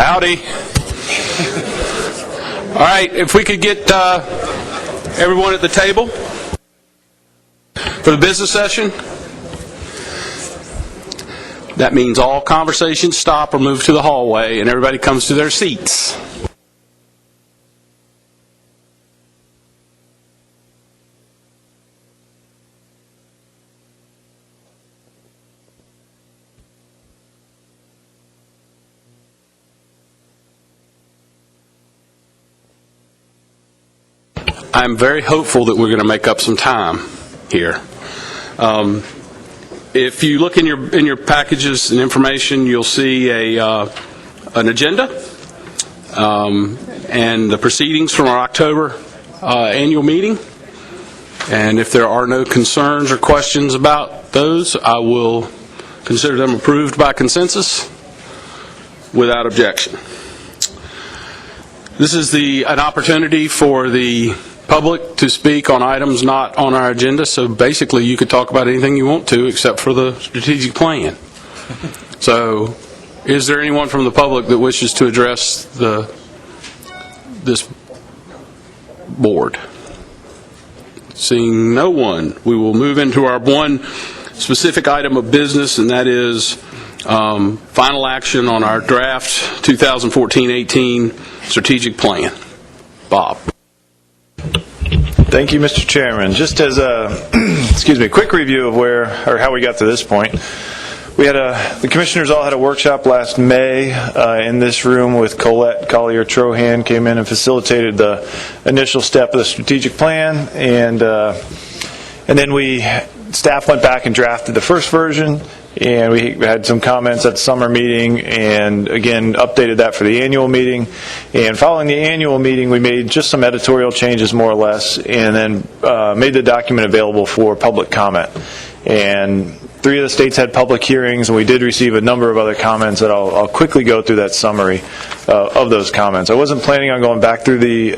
Howdy. All right, if we could get everyone at the table for the business session. That means all conversations stop or move to the hallway and everybody comes to their seats. I'm very hopeful that we're going to make up some time here. If you look in your packages and information, you'll see an agenda and the proceedings from our October annual meeting. And if there are no concerns or questions about those, I will consider them approved by consensus without objection. This is an opportunity for the public to speak on items not on our agenda, so basically you could talk about anything you want to except for the strategic plan. So is there anyone from the public that wishes to address this board? Seeing no one, we will move into our one specific item of business, and that is final action on our draft 2014-18 strategic plan. Bob. Thank you, Mr. Chairman. Just as a quick review of how we got to this point, we had the commissioners all had a workshop last May in this room with Colette Collier-Trohan came in and facilitated the initial step of the strategic plan, and then staff went back and drafted the first version. And we had some comments at the summer meeting and, again, updated that for the annual meeting. And following the annual meeting, we made just some editorial changes, more or less, and then made the document available for public comment. And 3 of the states had public hearings, and we did receive a number of other comments that I'll quickly go through that summary of those comments. I wasn't planning on going back through the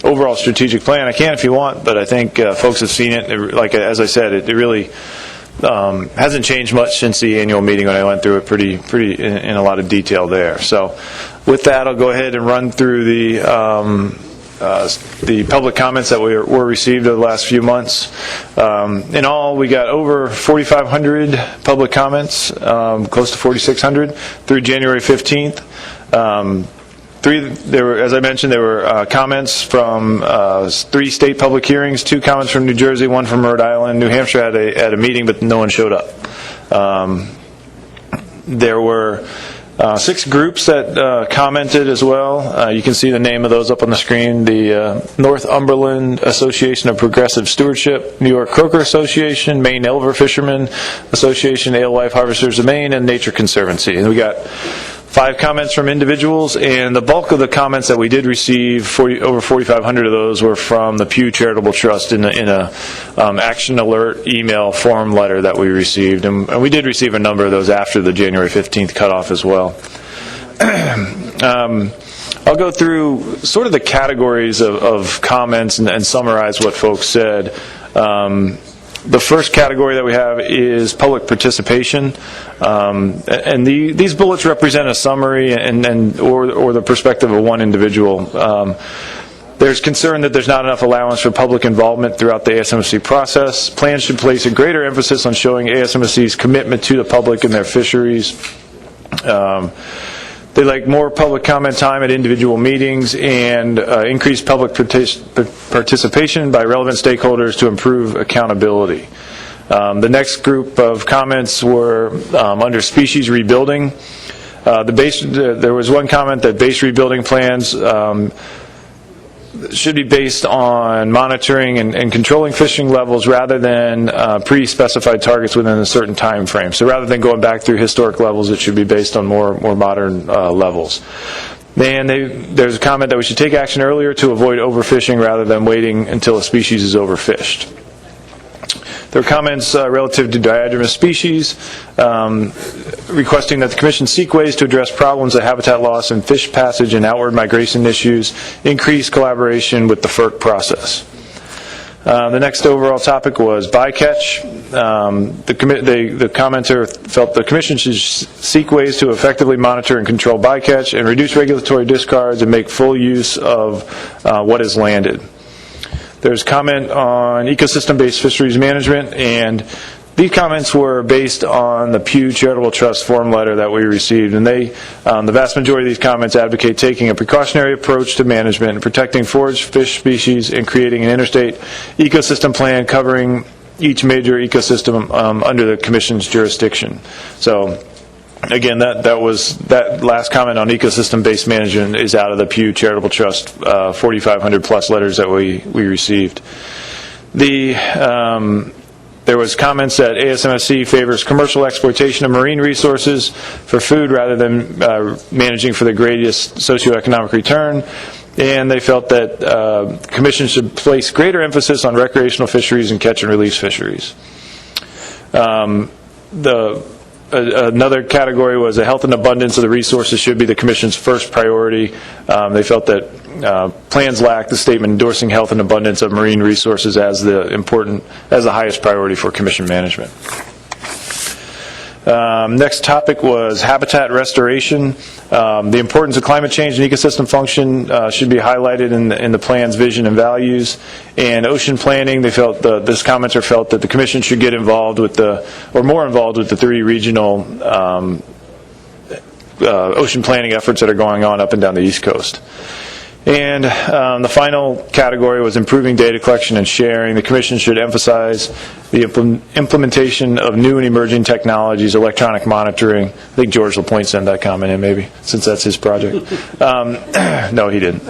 overall strategic plan. I can if you want, but I think folks have seen it. As I said, it really hasn't changed much since the annual meeting when I went through it pretty in a lot of detail there. So with that, I'll go ahead and run through the public comments that were received over the last few months. In all, we got over 4,500 public comments, close to 4,600 through January 15th. As I mentioned, there were comments from 3 state public hearings, 2 comments from New Jersey, 1 from Rhode Island. New Hampshire had a meeting, but no one showed up. There were 6 groups that commented as well. You can see the name of those up on the screen. The Northumberland Association of Progressive Stewardship, New York Croaker Association, Maine Elver Fishermen Association, Alewife Harvesters of Maine, and Nature Conservancy. And we got 5 comments from individuals, and the bulk of the comments that we did receive, over 4,500 of those, were from the Pew Charitable Trust in a action alert email form letter that we received, and we did receive a number of those after the January 15th cutoff as well. I'll go through sort of the categories of comments and summarize what folks said. The first category that we have is public participation, and these bullets represent a summary or the perspective of one individual. There's concern that there's not enough allowance for public involvement throughout the ASMFC process. Plans should place a greater emphasis on showing ASMFC's commitment to the public and their fisheries. They like more public comment time at individual meetings and increased public participation by relevant stakeholders to improve accountability. The next group of comments were under species rebuilding. There was one comment that base rebuilding plans should be based on monitoring and controlling fishing levels rather than pre-specified targets within a certain time frame. So rather than going back through historic levels, it should be based on more modern levels. And there's a comment that we should take action earlier to avoid overfishing rather than waiting until a species is overfished. There are comments relative to diadromous species, requesting that the Commission seek ways to address problems of habitat loss and fish passage and outward migration issues, increase collaboration with the FERC process. The next overall topic was bycatch. the commenter felt the Commission should seek ways to effectively monitor and control bycatch and reduce regulatory discards and make full use of what is landed. There's comment on ecosystem-based fisheries management, and these comments were based on the Pew Charitable Trust form letter that we received, and the vast majority of these comments advocate taking a precautionary approach to management and protecting forage fish species and creating an interstate ecosystem plan covering each major ecosystem under the Commission's jurisdiction. So, again, that last comment on ecosystem-based management is out of the Pew Charitable Trust 4,500 plus letters that we received. There was comments that ASMFC favors commercial exploitation of marine resources for food rather than managing for the greatest socioeconomic return, and they felt that the Commission should place greater emphasis on recreational fisheries and catch and release fisheries. Another category was the health and abundance of the resources should be the Commission's first priority. They felt that plans lack the statement endorsing health and abundance of marine resources as the highest priority for Commission management. Next topic was habitat restoration. The importance of climate change and ecosystem function should be highlighted in the plan's vision and values. And ocean planning, this commenter felt that the Commission should get involved with more involved with the 3 regional ocean planning efforts that are going on up and down the East Coast. And the final category was improving data collection and sharing. The Commission should emphasize the implementation of new and emerging technologies, electronic monitoring. I think George LaPointe sent that comment in, maybe, since that's his project. No, he didn't.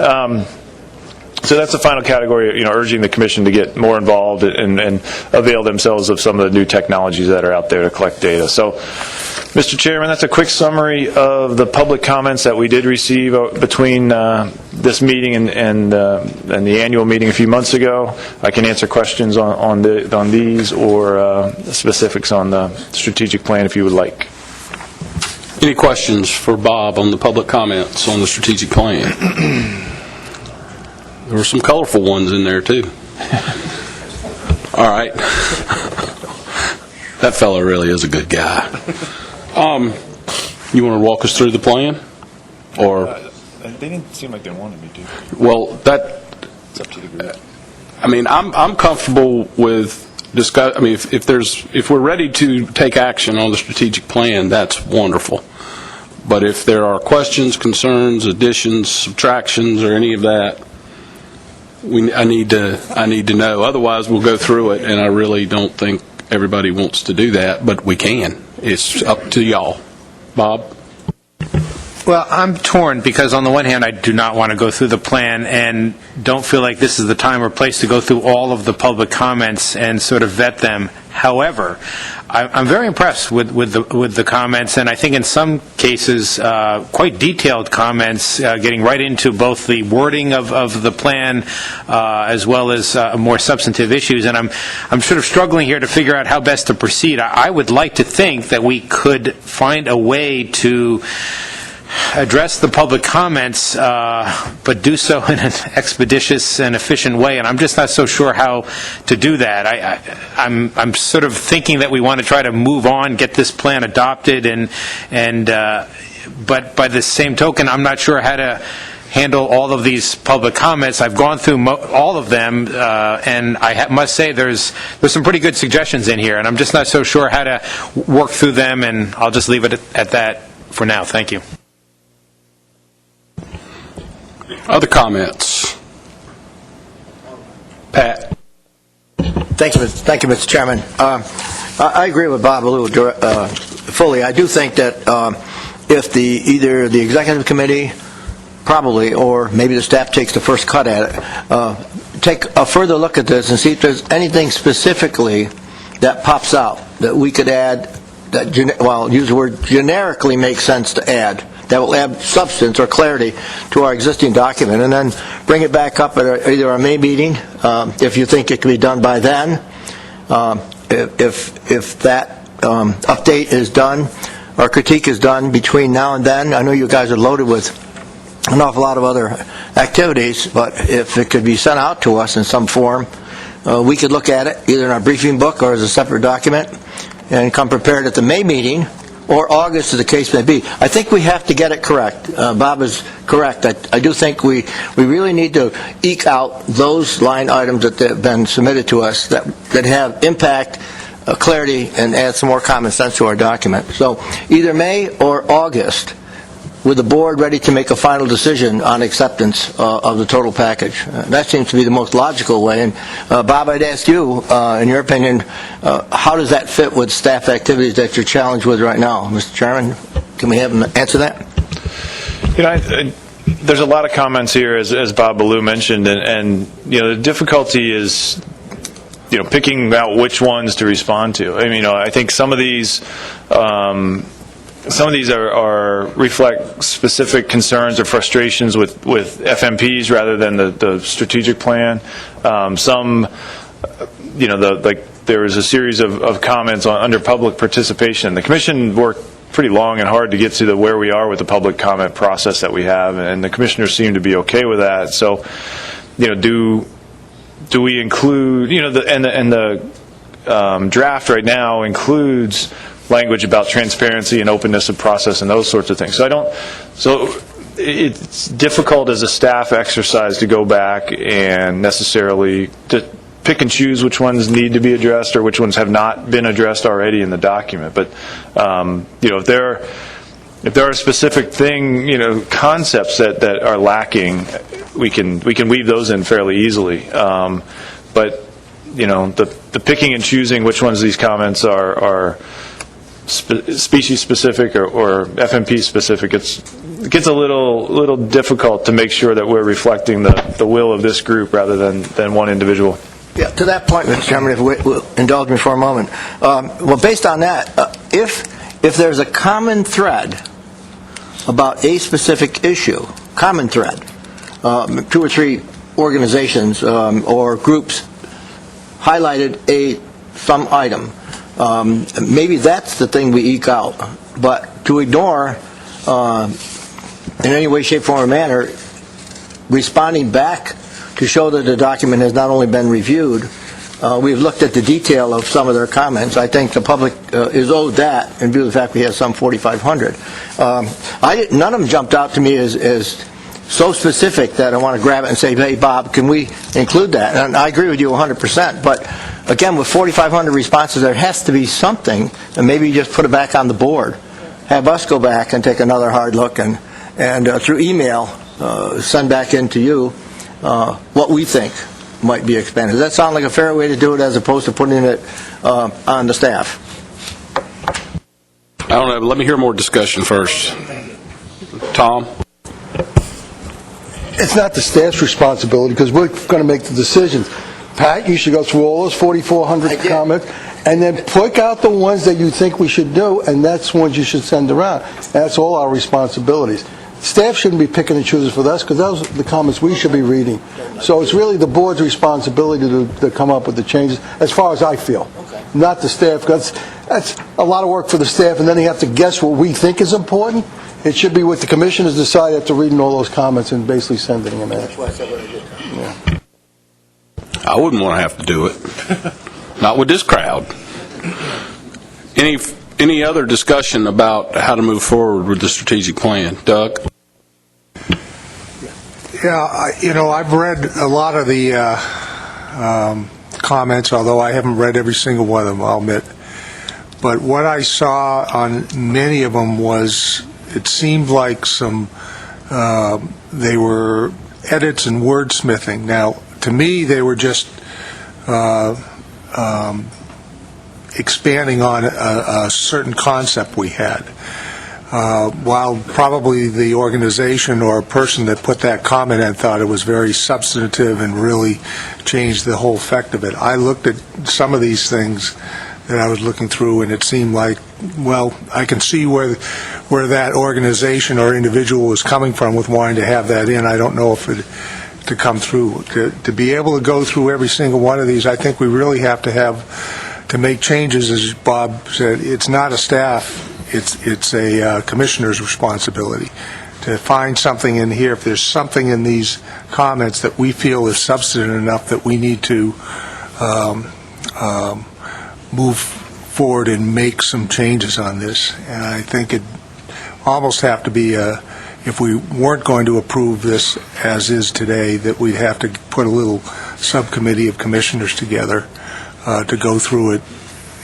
So that's the final category, urging the Commission to get more involved and avail themselves of some of the new technologies that are out there to collect data. So, Mr. Chairman, that's a quick summary of the public comments that we did receive between this meeting and the annual meeting a few months ago. I can answer questions on these or specifics on the strategic plan if you would like. Any questions for Bob on the public comments on the strategic plan? There were some colorful ones in there, too. All right. That fella really is a good guy. You want to walk us through the plan? Or they didn't seem like they wanted me to. Well, it's up to the group. I'm comfortable with discuss. If we're ready to take action on the strategic plan, that's wonderful. But if there are questions, concerns, additions, subtractions, or any of that, I need to know. Otherwise, we'll go through it, and I really don't think everybody wants to do that, but we can. It's up to y'all. Bob? Well, I'm torn because on the one hand, I do not want to go through the plan and don't feel like this is the time or place to go through all of the public comments and sort of vet them. However, I'm very impressed with the comments, and I think in some cases quite detailed comments, getting right into both the wording of the plan as well as more substantive issues. And I'm sort of struggling here to figure out how best to proceed. I would like to think that we could find a way to address the public comments, but do so in an expeditious and efficient way, and I'm just not so sure how to do that. I'm sort of thinking that we want to try to move on, get this plan adopted, but by the same token, I'm not sure how to handle all of these public comments. I've gone through all of them, and I must say there's some pretty good suggestions in here, and I'm just not so sure how to work through them, and I'll just leave it at that for now. Thank you. Other comments? Pat? Thank you, Mr. Chairman. I agree with Bob a little fully. I do think that if either the executive committee, probably, or maybe the staff takes the first cut at it, take a further look at this and see if there's anything specifically that pops out that we could add that, use the word generically makes sense to add, that will add substance or clarity to our existing document, and then bring it back up at either our May meeting, if you think it can be done by then. If that update is done, or critique is done between now and then, I know you guys are loaded with an awful lot of other activities, but if it could be sent out to us in some form, we could look at it either in our briefing book or as a separate document and come prepared at the May meeting or August, as the case may be. I think we have to get it correct. Bob is correct. I do think we really need to eke out those line items that have been submitted to us that have impact, clarity, and add some more common sense to our document. So either May or August, with the board ready to make a final decision on acceptance of the total package. That seems to be the most logical way. And Bob, I'd ask you, in your opinion, how does that fit with staff activities that you're challenged with right now? Mr. Chairman, can we have him answer that? There's a lot of comments here, as Bob Ballou mentioned, and the difficulty is picking out which ones to respond to. I think some of these reflect specific concerns or frustrations with FMPs rather than the strategic plan. There was a series of comments under public participation. The Commission worked pretty long and hard to get to where we are with the public comment process that we have, and the commissioners seem to be okay with that. So, do we include, the draft right now includes language about transparency and openness of process and those sorts of things. So it's difficult as a staff exercise to go back and necessarily to pick and choose which ones need to be addressed or which ones have not been addressed already in the document. But if there are specific concepts that are lacking, we can weave those in fairly easily. But the picking and choosing which ones of these comments are species specific or FMP specific, it gets a little difficult to make sure that we're reflecting the will of this group rather than one individual. Yeah, to that point, Mr. Chairman, if you will indulge me for a moment. Well, based on that, if there's a common thread about a specific issue, common thread, 2 or 3 organizations or groups highlighted some item, maybe that's the thing we eke out. But to ignore, in any way, shape, form, or manner, responding back to show that the document has not only been reviewed, we've looked at the detail of some of their comments. I think the public is owed that in view of the fact we have some 4,500. None of them jumped out to me as so specific that I want to grab it and say, hey, Bob, can we include that? And I agree with you 100%. But again, with 4,500 responses, there has to be something, and maybe you just put it back on the board. Have us go back and take another hard look and through email send back in to you what we think might be expanded. Does that sound like a fair way to do it as opposed to putting it on the staff? I don't know. Let me hear more discussion first. Tom? It's not the staff's responsibility because we're going to make the decisions. Pat, you should go through all those 4,400 comments and then pick out the ones that you think we should do, and that's ones you should send around. That's all our responsibilities. Staff shouldn't be picking and choosing for us because those are the comments we should be reading. So it's really the board's responsibility to come up with the changes, as far as I feel, not the staff. Because that's a lot of work for the staff, and then they have to guess what we think is important. It should be what the commissioners decide after reading all those comments and basically sending them in. That's why I said what I did. Yeah. I wouldn't want to have to do it. Not with this crowd. Any other discussion about how to move forward with the strategic plan? Doug? Yeah, I've read a lot of the comments, although I haven't read every single one of them, I'll admit. But what I saw on many of them was, it seemed like they were edits and wordsmithing. Now, to me, they were just expanding on a certain concept we had. While probably the organization or a person that put that comment in thought it was very substantive and really changed the whole effect of it. I looked at some of these things that I was looking through, and it seemed like, well, I can see where that organization or individual was coming from with wanting to have that in. I don't know if it to come through. To be able to go through every single one of these, I think we really have to make changes, as Bob said. It's not a staff, it's a commissioner's responsibility to find something in here. If there's something in these comments that we feel is substantive enough that we need to move forward and make some changes on this. And I think it almost have to be if we weren't going to approve this as is today, that we'd have to put a little subcommittee of commissioners together to go through it.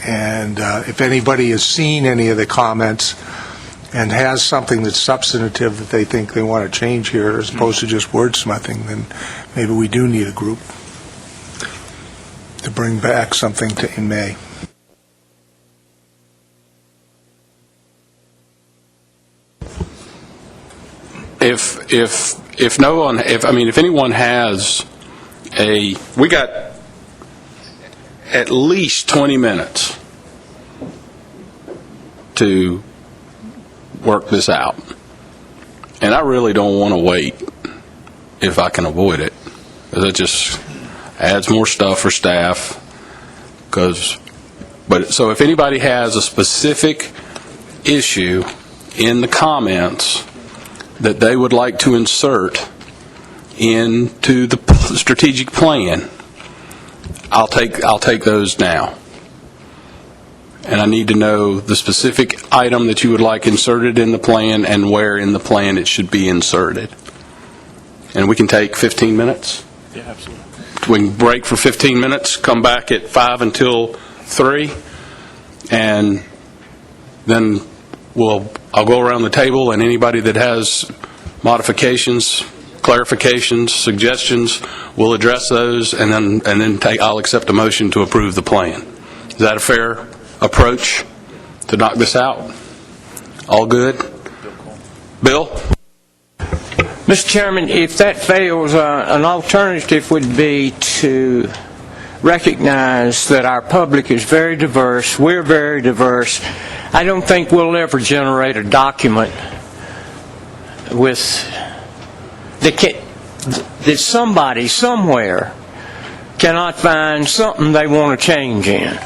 And if anybody has seen any of the comments and has something that's substantive that they think they want to change here, as opposed to just wordsmithing, then maybe we do need a group to bring back something in May. If anyone has we got at least 20 minutes to work this out. And I really don't want to wait if I can avoid it. That just adds more stuff for staff. So if anybody has a specific issue in the comments that they would like to insert into the strategic plan, I'll take those now. And I need to know the specific item that you would like inserted in the plan and where in the plan it should be inserted. And we can take 15 minutes? Yeah, absolutely. We can break for 15 minutes, come back at 5 until 3, and then I'll go around the table, and anybody that has modifications, clarifications, suggestions, we'll address those, and then I'll accept a motion to approve the plan. Is that a fair approach to knock this out? All good? Bill? Mr. Chairman, if that fails, an alternative would be to recognize that our public is very diverse, we're very diverse. I don't think we'll ever generate a document that somebody somewhere cannot find something they want to change in.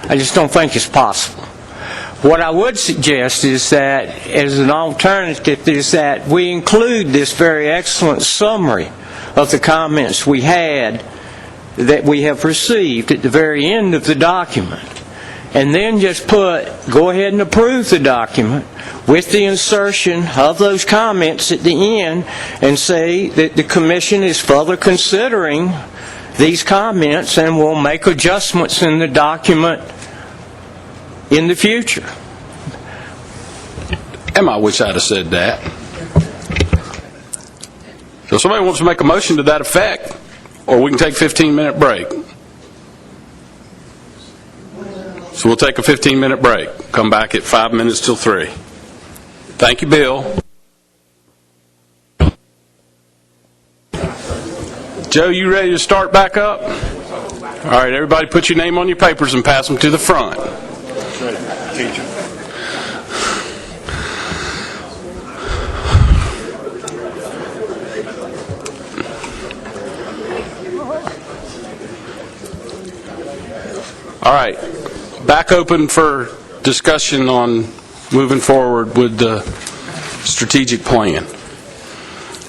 I just don't think it's possible. What I would suggest is that, as an alternative, is that we include this very excellent summary of the comments we had that we have received at the very end of the document, and then just go ahead and approve the document with the insertion of those comments at the end, and say that the Commission is further considering these comments and will make adjustments in the document in the future. I wish I'd have said that. So if somebody wants to make a motion to that effect, or we can take a 15-minute break. So we'll take a 15-minute break. Come back at 5 minutes till 3. Thank you, Bill. Joe, you ready to start back up? All right, everybody put your name on your papers and pass them to the front. Teacher. All right, back open for discussion on moving forward with the strategic plan.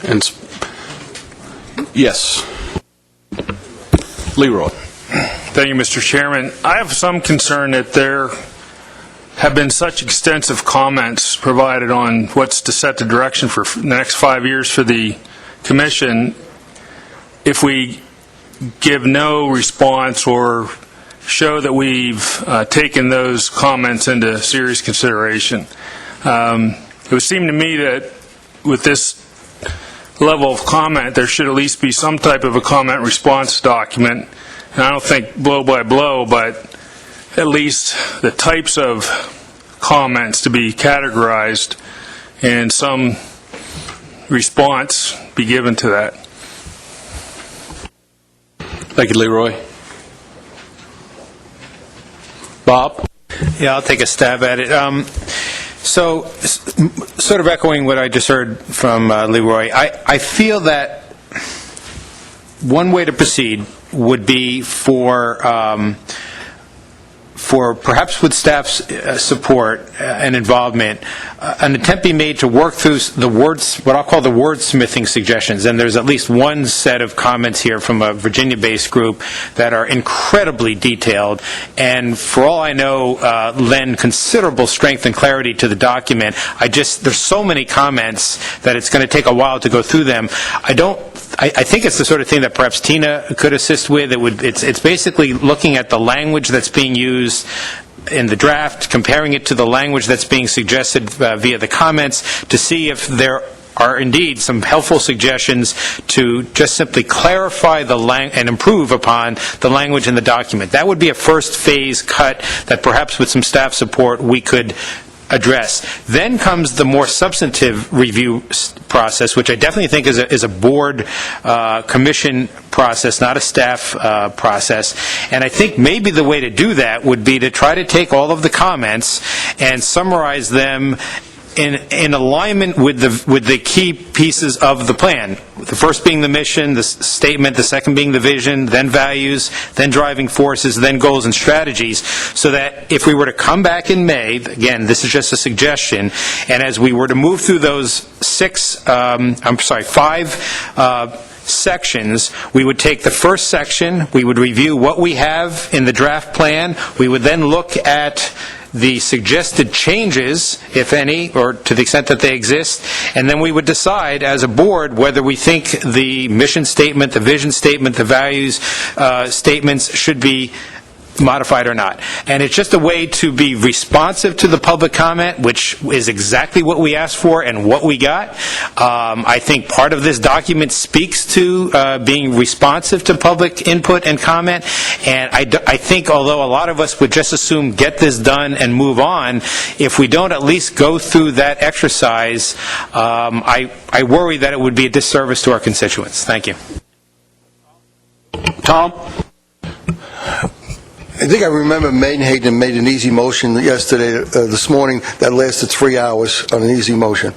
And yes, Leroy. Thank you, Mr. Chairman. I have some concern that there have been such extensive comments provided on what's to set the direction for the next 5 years for the Commission. If we give no response or show that we've taken those comments into serious consideration, it would seem to me that with this level of comment, there should at least be some type of a comment response document. And I don't think blow by blow, but at least the types of comments to be categorized and some response be given to that. Thank you, Leroy. Bob? Yeah, I'll take a stab at it. So, sort of echoing what I just heard from Leroy, I feel that one way to proceed would be for for, perhaps with staff's support and involvement, an attempt be made to work through what I'll call the wordsmithing suggestions. And there's at least one set of comments here from a Virginia-based group that are incredibly detailed, and for all I know, lend considerable strength and clarity to the document. There's so many comments that it's going to take a while to go through them. I think it's the sort of thing that perhaps Tina could assist with. It's basically looking at the language that's being used in the draft, comparing it to the language that's being suggested via the comments, to see if there are indeed some helpful suggestions to just simply clarify and improve upon the language in the document. That would be a first phase cut that perhaps with some staff support we could address. Then comes the more substantive review process, which I definitely think is a board commission process, not a staff process. And I think maybe the way to do that would be to try to take all of the comments and summarize them in alignment with the key pieces of the plan. The first being the mission, the statement, the second being the vision, then values, then driving forces, then5 and strategies, so that if we were to come back in May, again, this is just a suggestion, and as we were to move through those 5 sections, we would take the first section, we would review what we have in the draft plan, we would then look at the suggested changes, if any, or to the extent that they exist, and then we would decide as a board whether we think the mission statement, the vision statement, the values statements should be modified or not. And it's just a way to be responsive to the public comment, which is exactly what we asked for and what we got. I think part of this document speaks to being responsive to public input and comment, and I think although a lot of us would just assume get this done and move on, if we don't at least go through that exercise, I worry that it would be a disservice to our constituents. Thank you. Tom? I think I remember Maidenhagen made an easy motion yesterday, this morning, that lasted 3 hours on an easy motion.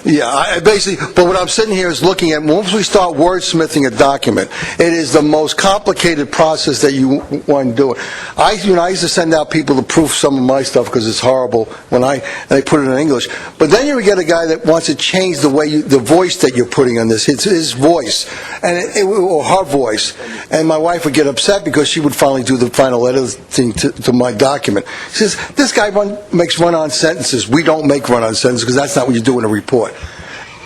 Yeah, but what I'm sitting here is looking at, once we start wordsmithing a document, it is the most complicated process that you want to do it. I used to send out people to proof some of my stuff because it's horrible when they put it in English. But then you get a guy that wants to change the way the voice that you're putting on this. It's his voice, or her voice. And my wife would get upset because she would finally do the final editing to my document. She says, this guy makes run-on sentences. We don't make run-on sentences because that's not what you do in a report.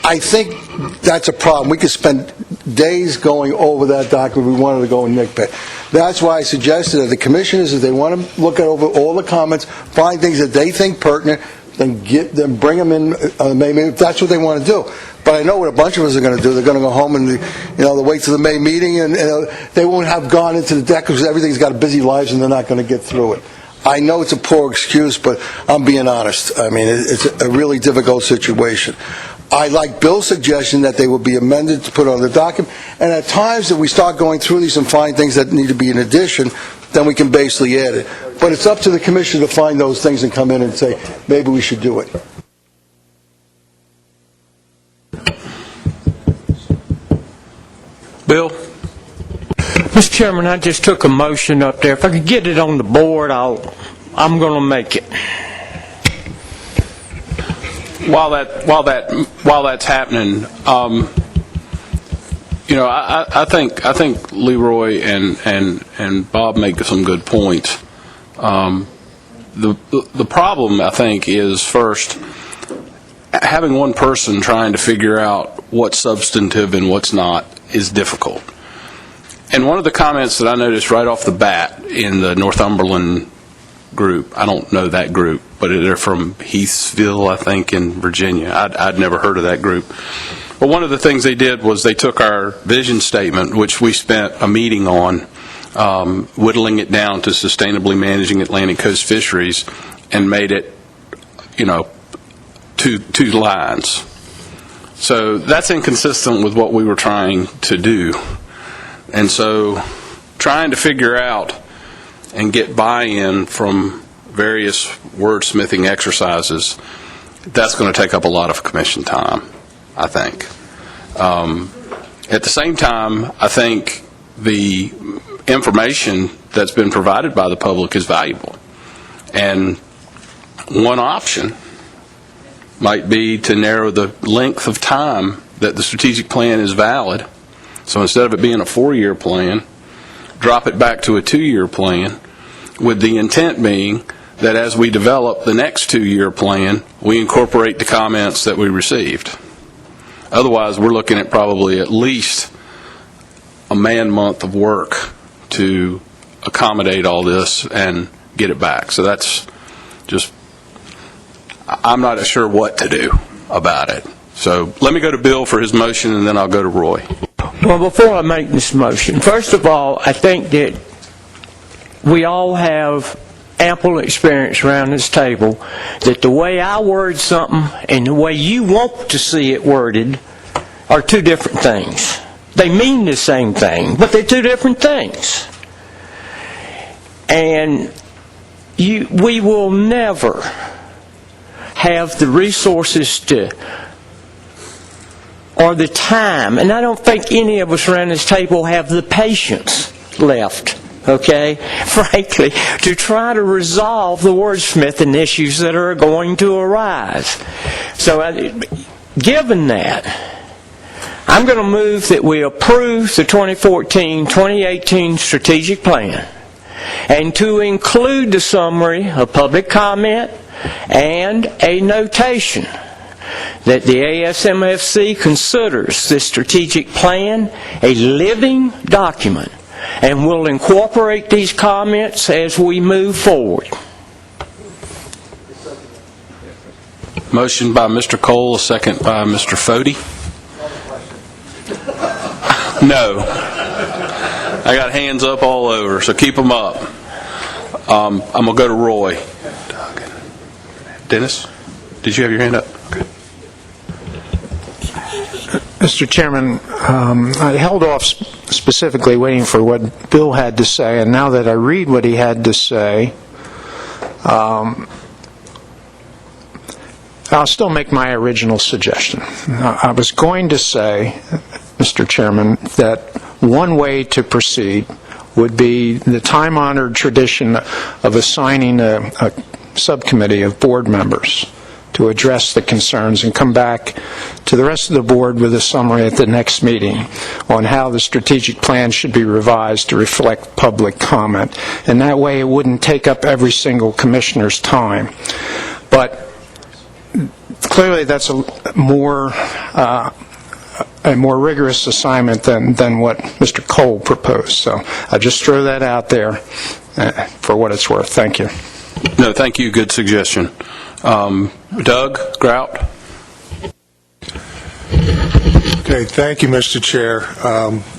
I think that's a problem. We could spend days going over that document. We wanted to go and nitpick. That's why I suggested that the commissioners, if they want to look over all the comments, find things that they think pertinent, then bring them in, maybe if that's what they want to do. But I know what a bunch of us are going to do. They're going to go home and they'll wait till the May meeting, and they won't have gone into the deck because everything's got busy lives and they're not going to get through it. I know it's a poor excuse, but I'm being honest. I mean, it's a really difficult situation. I like Bill's suggestion that they will be amended to put on the document, and at times that we start going through these and find things that need to be in addition, then we can basically add it. But it's up to the commission to find those things and come in and say, maybe we should do it. Bill? Mr. Chairman, I just took a motion up there. If I could get it on the board, I'm going to make it. While that's happening, I think Leroy and Bob make some good points. The problem, I think, is first having one person trying to figure out what's substantive and what's not is difficult. And one of the comments that I noticed right off the bat in the Northumberland group, I don't know that group, but they're from Heathsville, I think, in Virginia. I'd never heard of that group. But one of the things they did was they took our vision statement, which we spent a meeting on, whittling it down to sustainably managing Atlantic coast fisheries, and made it, two lines. So that's inconsistent with what we were trying to do. And so trying to figure out and get buy-in from various wordsmithing exercises, that's going to take up a lot of commission time, I think. At the same time, I think the information that's been provided by the public is valuable. And one option might be to narrow the length of time that the strategic plan is valid. So instead of it being a 4-year plan, drop it back to a 2-year plan, with the intent being that as we develop the next 2-year plan, we incorporate the comments that we received. Otherwise, we're looking at probably at least a man-month of work to accommodate all this and get it back. So that's just, I'm not sure what to do about it. So let me go to Bill for his motion, and then I'll go to Roy. Well, before I make this motion, first of all, I think that we all have ample experience around this table that the way I word something and the way you want to see it worded are two different things. They mean the same thing, but they're two different things. And we will never have the resources to, or the time, and I don't think any of us around this table have the patience left, okay, frankly, to try to resolve the wordsmithing issues that are going to arise. So given that, I'm going to move that we approve the 2014-2018 strategic plan, and to include the summary of public comment and a notation that the ASMFC considers this strategic plan a living document and will incorporate these comments as we move forward. Motion by Mr. Cole, a second by Mr. Fody. No. I got hands up all over, so keep them up. I'm going to go to Roy. Dennis, did you have your hand up? Okay. Mr. Chairman, I held off specifically waiting for what Bill had to say, and now that I read what he had to say, I'll still make my original suggestion. I was going to say, Mr. Chairman, that one way to proceed would be the time-honored tradition of assigning a subcommittee of board members to address the concerns and come back to the rest of the board with a summary at the next meeting on how the strategic plan should be revised to reflect public comment. And that way it wouldn't take up every single commissioner's time. But clearly that's a more rigorous assignment than what Mr. Cole proposed. So I just throw that out there for what it's worth. Thank you. No, thank you. Good suggestion. Doug Grout. Okay, thank you, Mr. Chair.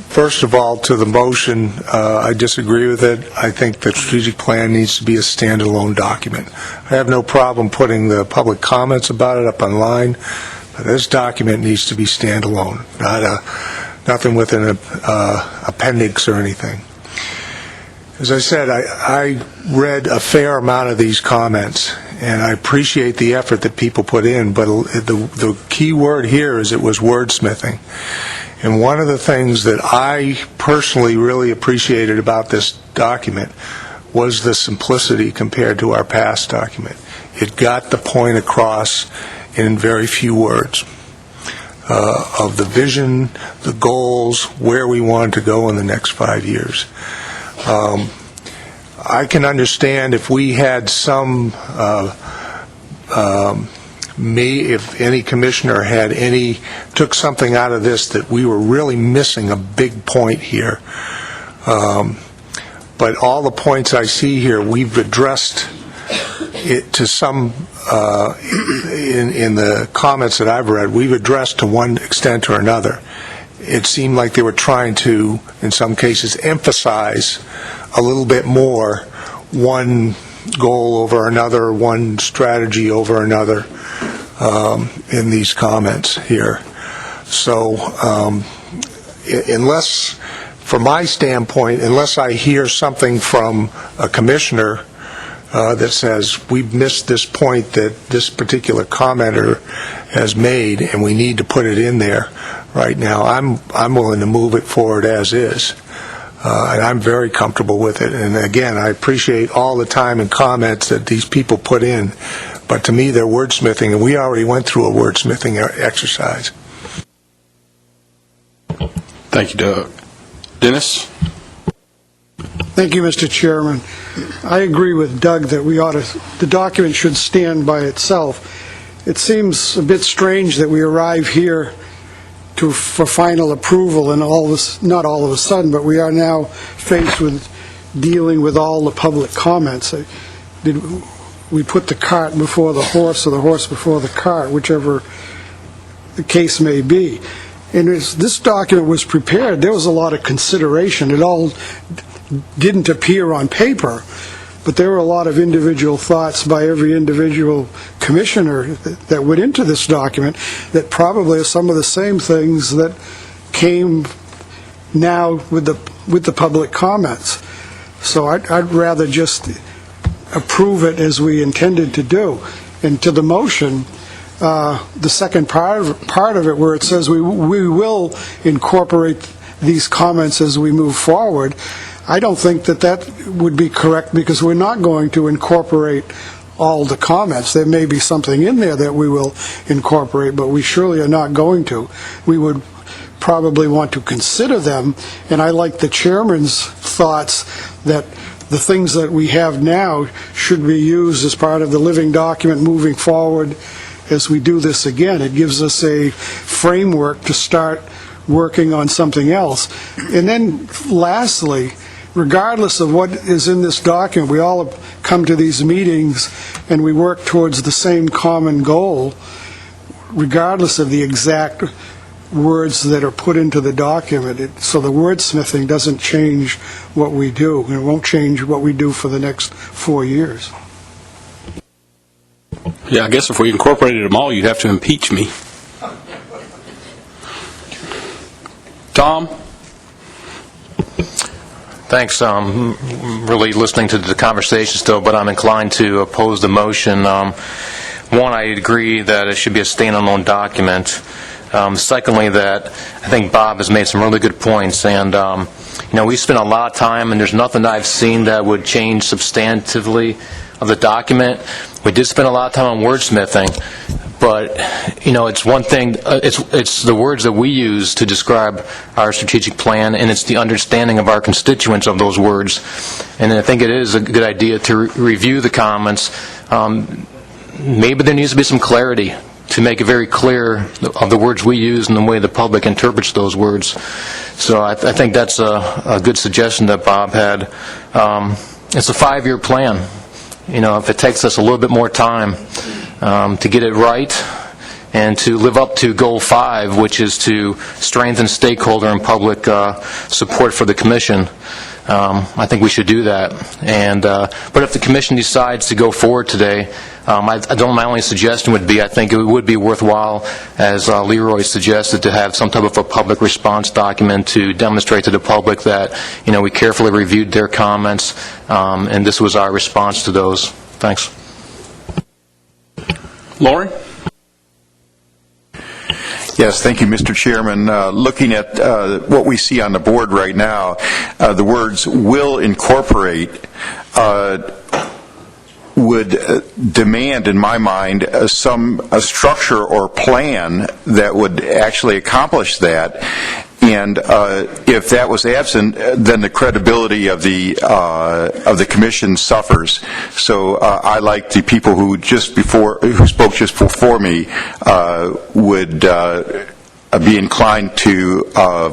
First of all, to the motion, I disagree with it. I think the strategic plan needs to be a standalone document. I have no problem putting the public comments about it up online, but this document needs to be standalone, nothing with an appendix or anything. As I said, I read a fair amount of these comments, and I appreciate the effort that people put in, but the key word here is it was wordsmithing. And one of the things that I personally really appreciated about this document was the simplicity compared to our past document. It got the point across in very few words of the vision, the goals, where we wanted to go in the next 5 years. I can understand if we had some, if any commissioner took something out of this that we were really missing a big point here. But all the points I see here, we've addressed it to some, in the comments that I've read, we've addressed to one extent or another. It seemed like they were trying to, in some cases, emphasize a little bit more one goal over another, one strategy over another in these comments here. So unless, from my standpoint, unless I hear something from a commissioner that says we've missed this point that this particular commenter has made and we need to put it in there right now, I'm willing to move it forward as is. and I'm very comfortable with it. And again, I appreciate all the time and comments that these people put in, but to me, they're wordsmithing, and we already went through a wordsmithing exercise. Thank you, Doug. Dennis? Thank you, Mr. Chairman. I agree with Doug that the document should stand by itself. It seems a bit strange that we arrive here for final approval and not all of a sudden, but we are now faced with dealing with all the public comments. Did we put the cart before the horse or the horse before the cart, whichever the case may be? And as this document was prepared, there was a lot of consideration. It all didn't appear on paper, but there were a lot of individual thoughts by every individual commissioner that went into this document that probably are some of the same things that came now with the public comments. So I'd rather just approve it as we intended to do. And to the motion, the second part of it where it says we will incorporate these comments as we move forward, I don't think that would be correct, because we're not going to incorporate all the comments. There may be something in there that we will incorporate, but we surely are not going to. We would probably want to consider them, and I like the chairman's thoughts that the things that we have now should be used as part of the living document moving forward as we do this again. It gives us a framework to start working on something else. And then lastly, regardless of what is in this document, we all come to these meetings and we work towards the same common goal, regardless of the exact words that are put into the document. So the wordsmithing doesn't change what we do, and it won't change what we do for the next 4 years. Yeah, I guess if we incorporated them all, you'd have to impeach me. Tom? Thanks. Really listening to the conversation still, but I'm inclined to oppose the motion. One, I agree that it should be a standalone document. Secondly, that I think Bob has made some really good points, and we spent a lot of time, and there's nothing that I've seen that would change substantively of the document. We did spend a lot of time on wordsmithing, but it's one thing. It's the words that we use to describe our strategic plan, and it's the understanding of our constituents of those words. And I think it is a good idea to review the comments. Maybe there needs to be some clarity to make it very clear of the words we use and the way the public interprets those words. So I think that's a good suggestion that Bob had. It's a 5-year plan. If it takes us a little bit more time to get it right and to live up to Goal 5, which is to strengthen stakeholder and public support for the Commission, I think we should do that. But if the Commission decides to go forward today, my only suggestion would be, I think it would be worthwhile, as Leroy suggested, to have some type of a public response document to demonstrate to the public that we carefully reviewed their comments, and this was our response to those. Thanks. Lauren? Yes, thank you, Mr. Chairman. Looking at what we see on the board right now, the words "will incorporate" would demand, in my mind, a structure or plan that would actually accomplish that. And if that was absent, then the credibility of the Commission suffers. So I, like the people who spoke just before me, would be inclined to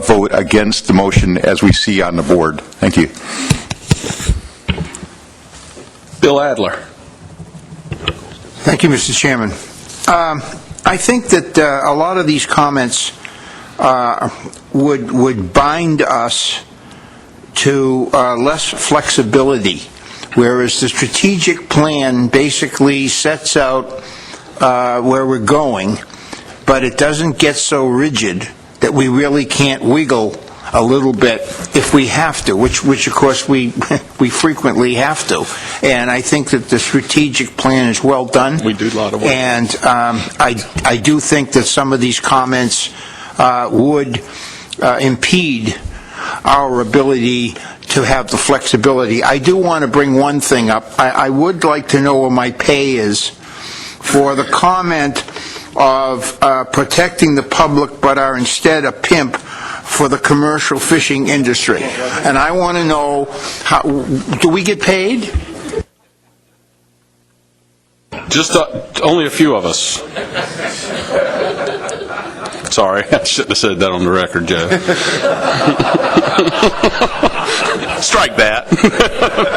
vote against the motion as we see on the board. Thank you. Bill Adler. Thank you, Mr. Chairman. I think that a lot of these comments would bind us to less flexibility, whereas the strategic plan basically sets out where we're going, but it doesn't get so rigid that we really can't wiggle a little bit if we have to, which of course we frequently have to. And I think that the strategic plan is well done. We do a lot of work. And I do think that some of these comments would impede our ability to have the flexibility. I do want to bring one thing up. I would like to know what my pay is for the comment of protecting the public but are instead a pimp for the commercial fishing industry. And I want to know, do we get paid? Just only a few of us. Sorry, I shouldn't have said that on the record, Joe. Strike that.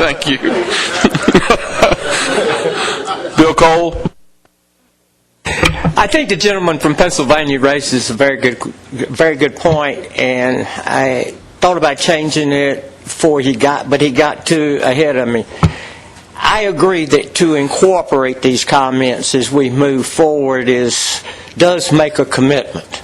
Thank you. Bill Cole? I think the gentleman from Pennsylvania raises a very good point, and I thought about changing it before but he got too ahead of me. I agree that to incorporate these comments as we move forward does make a commitment.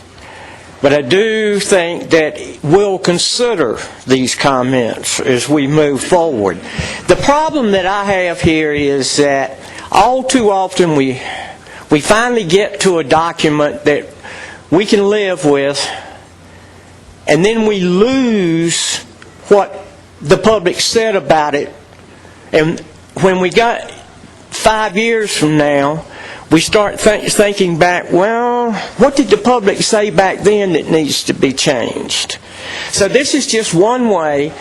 But I do think that we'll consider these comments as we move forward. The problem that I have here is that all too often we finally get to a document that we can live with, and then we lose what the public said about it. And when we got 5 years from now, we start thinking back, well, what did the public say back then that needs to be changed? So this is just one way,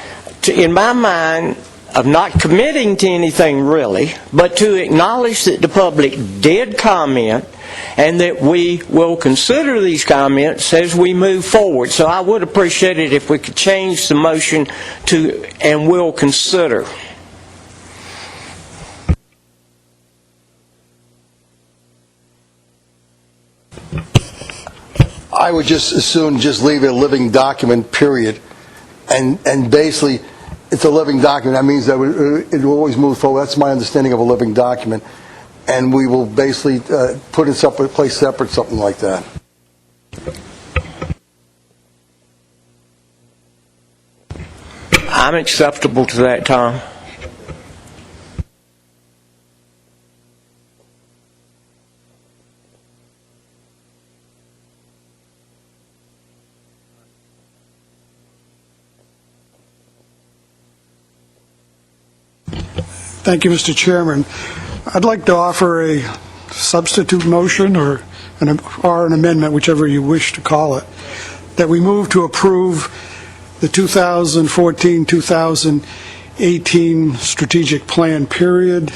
in my mind, of not committing to anything really, but to acknowledge that the public did comment and that we will consider these comments as we move forward. So I would appreciate it if we could change the motion to "and will consider." I would just as soon just leave it a living document, period. And basically, it's a living document. That means that it will always move forward. That's my understanding of a living document. And we will basically put it separate, place separate, something like that. I'm acceptable to that, Tom. Thank you, Mr. Chairman. I'd like to offer a substitute motion or an amendment, whichever you wish to call it, that we move to approve the 2014-2018 strategic plan period,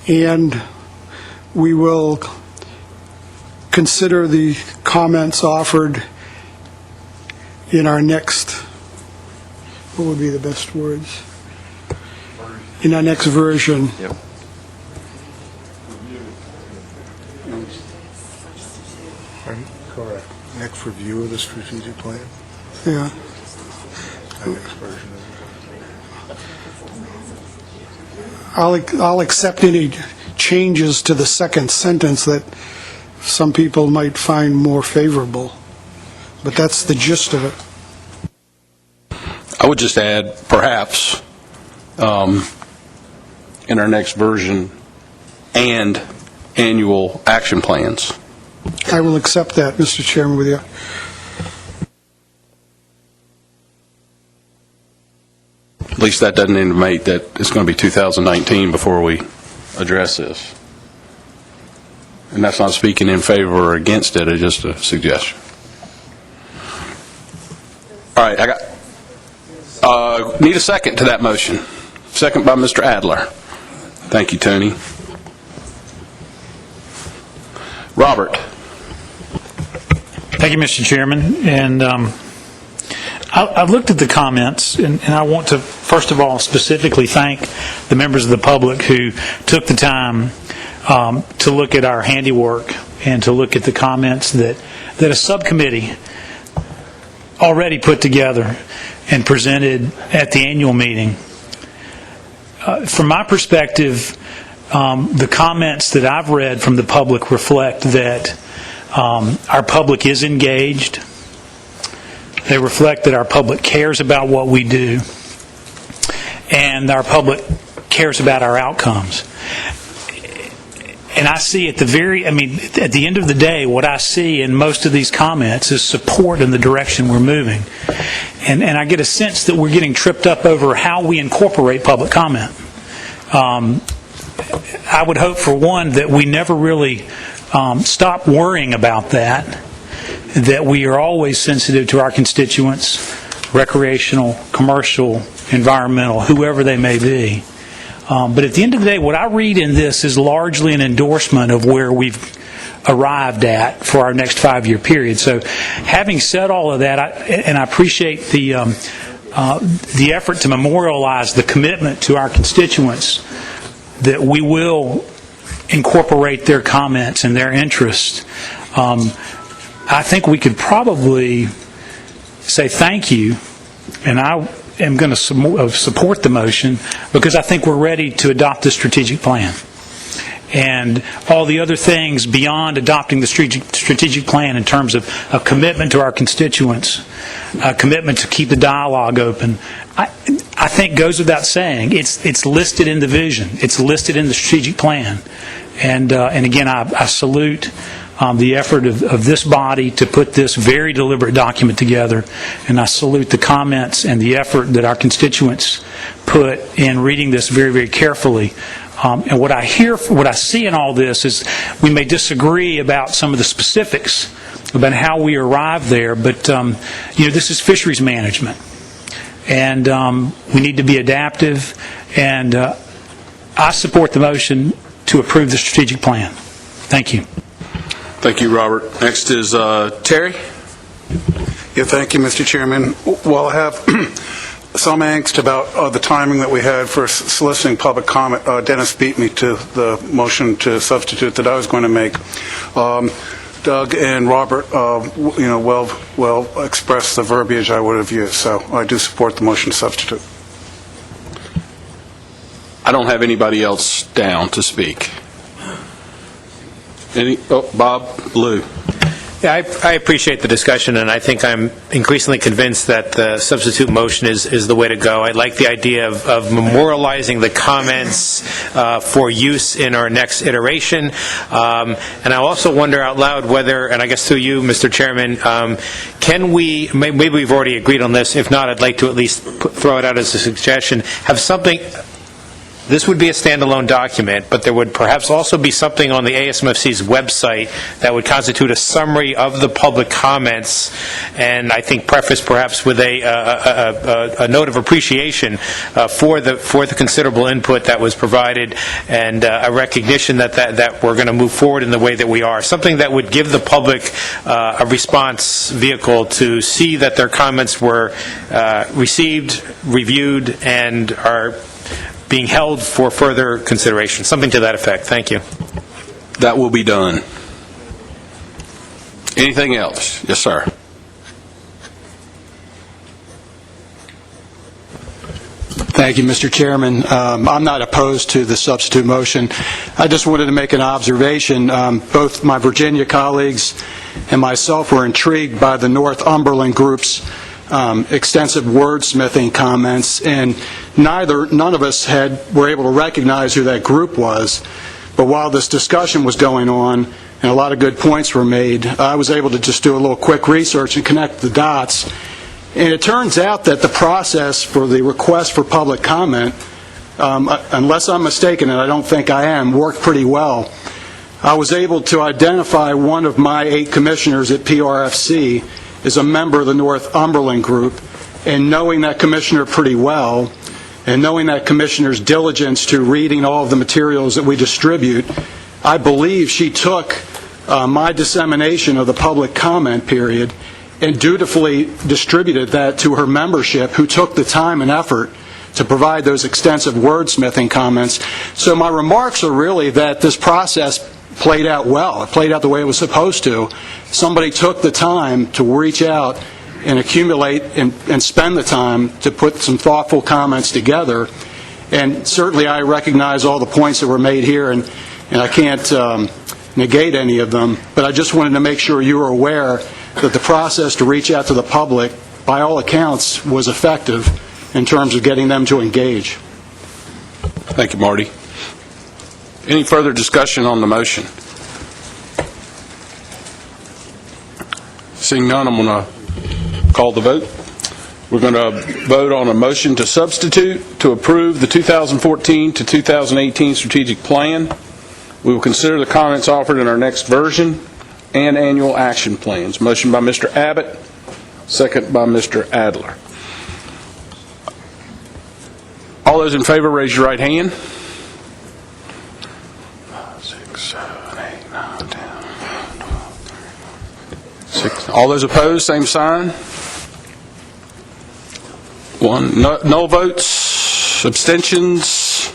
and we will consider the comments offered in our next, what would be the best words? In our next version. Yep. Correct. Next review of the strategic plan? Yeah. The next version of it. I'll accept any changes to the second sentence that some people might find more favorable, but that's the gist of it. I would just add, perhaps, in our next version, and annual action plans. I will accept that, Mr. Chairman, with you. At least that doesn't intimate that it's going to be 2019 before we address this. And that's not speaking in favor or against it, it's just a suggestion. All right, I need a second to that motion. Second by Mr. Adler. Thank you, Tony. Robert. Thank you, Mr. Chairman. And I've looked at the comments, and I want to, first of all, specifically thank the members of the public who took the time to look at our handiwork and to look at the comments that a subcommittee already put together and presented at the annual meeting. From my perspective, the comments that I've read from the public reflect that our public is engaged. They reflect that our public cares about what we do, and our public cares about our outcomes. And I see at the end of the day, what I see in most of these comments is support in the direction we're moving. And I get a sense that we're getting tripped up over how we incorporate public comment. I would hope, for one, that we never really stop worrying about that we are always sensitive to our constituents, recreational, commercial, environmental, whoever they may be. But at the end of the day, what I read in this is largely an endorsement of where we've arrived at for our next 5-year period. So having said all of that, I appreciate the effort to memorialize the commitment to our constituents that we will incorporate their comments and their interests. I think we could probably say thank you, and I am going to support the motion because I think we're ready to adopt the strategic plan. And all the other things beyond adopting the strategic plan in terms of a commitment to our constituents, a commitment to keep the dialogue open, I think goes without saying. It's listed in the vision. It's listed in the strategic plan. And again, I salute the effort of this body to put this very deliberate document together, and I salute the comments and the effort that our constituents put in reading this very, very carefully. And what I see in all this is we may disagree about some of the specifics about how we arrived there, but this is fisheries management, and we need to be adaptive. And I support the motion to approve the strategic plan. Thank you. Thank you, Robert. Next is Terry. Yeah, thank you, Mr. Chairman. Well, I have some angst about the timing that we had for soliciting public comment. Dennis beat me to the motion to substitute that I was going to make. Doug and Robert, well expressed the verbiage I would have used, so I do support the motion to substitute. I don't have anybody else down to speak. Bob, Lou. Yeah, I appreciate the discussion, and I think I'm increasingly convinced that the substitute motion is the way to go. I like the idea of memorializing the comments for use in our next iteration. And I also wonder out loud whether, and I guess through you, Mr. Chairman, can we, maybe we've already agreed on this, if not, I'd like to at least throw it out as a suggestion, have something. This would be a standalone document, but there would perhaps also be something on the ASMFC's website that would constitute a summary of the public comments, and I think prefaced perhaps with a note of appreciation for the considerable input that was provided, and a recognition that we're going to move forward in the way that we are. Something that would give the public a response vehicle to see that their comments were received, reviewed, and are being held for further consideration. Something to that effect. Thank you. That will be done. Anything else? Yes, sir. Thank you, Mr. Chairman. I'm not opposed to the substitute motion. I just wanted to make an observation. Both my Virginia colleagues and myself were intrigued by the Northumberland Group's extensive wordsmithing comments, and none of us were able to recognize who that group was. But while this discussion was going on and a lot of good points were made, I was able to just do a little quick research and connect the dots. And it turns out that the process for the request for public comment, unless I'm mistaken, and I don't think I am, worked pretty well. I was able to identify one of my 8 commissioners at PRFC is a member of the Northumberland Group, and knowing that commissioner pretty well, and knowing that commissioner's diligence to reading all of the materials that we distribute, I believe she took my dissemination of the public comment period and dutifully distributed that to her membership, who took the time and effort to provide those extensive wordsmithing comments. So my remarks are really that this process played out well. It played out the way it was supposed to. Somebody took the time to reach out and accumulate and spend the time to put some thoughtful comments together. And certainly I recognize all the points that were made here, and I can't negate any of them, but I just wanted to make sure you were aware that the process to reach out to the public, by all accounts, was effective in terms of getting them to engage. Thank you, Marty. Any further discussion on the motion? Seeing none, I'm going to call the vote. We're going to vote on a motion to substitute to approve the 2014 to 2018 strategic plan. We will consider the comments offered in our next version and annual action plans. Motion by Mr. Abbott, second by Mr. Adler. All those in favor, raise your right hand. 5, 6, 7, 8, 9, 10, 12, 6. All those opposed, same sign. 1. No votes, abstentions.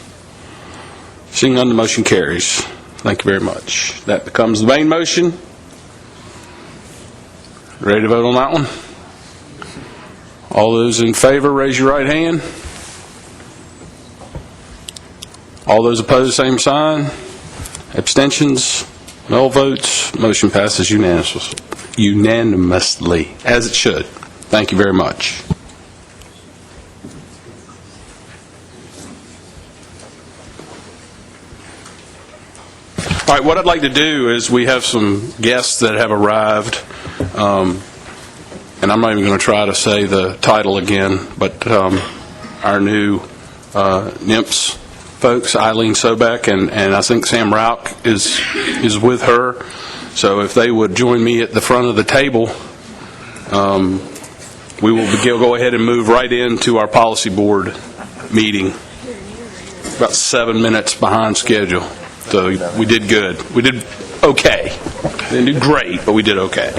Seeing none, the motion carries. Thank you very much. That becomes the main motion. Ready to vote on that one? All those in favor, raise your right hand. All those opposed, same sign. Abstentions, no votes. Motion passes unanimously, as it should. Thank you very much. All right, what I'd like to do is we have some guests that have arrived, and I'm not even going to try to say the title again, but our new NIMPS folks, Eileen Sobek, and I think Sam Rauch is with her. So if they would join me at the front of the table, we will go ahead and move right into our policy board meeting. About 7 minutes behind schedule. So we did good. We did okay. We didn't do great, but we did okay.